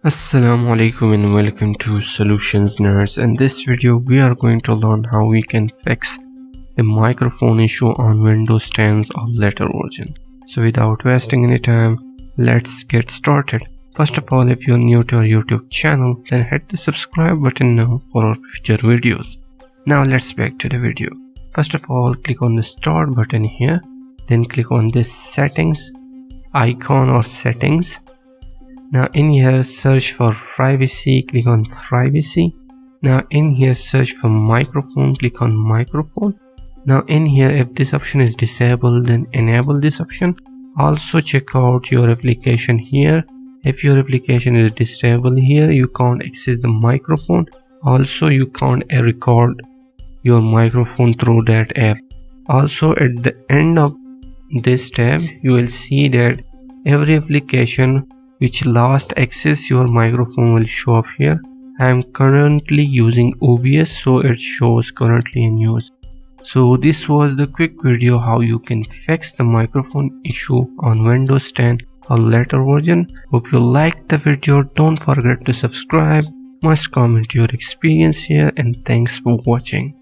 Assalamu alaikum and welcome to Solutions Nerds. In this video we are going to learn how we can fix the microphone issue on Windows 10 or later version. So without wasting any time, let's get started. First of all, if you're new to our YouTube channel, then hit the subscribe button now for our future videos. Now let's back to the video. First of all, click on the start button here, then click on this settings icon or settings. Now in here search for privacy, click on privacy. Now in here search for microphone, click on microphone. Now in here, if this option is disabled, then enable this option. Also check out your application here. If your application is disabled here, you can't access the microphone. Also you can't record your microphone through that app. Also at the end of this tab you will see that every application which last access your microphone will show up here. I am currently using OBS, so it shows currently in use. So this was the quick video how you can fix the microphone issue on Windows 10 or later version. Hope you liked the video. Don't forget to subscribe, must comment your experience here, and thanks for watching.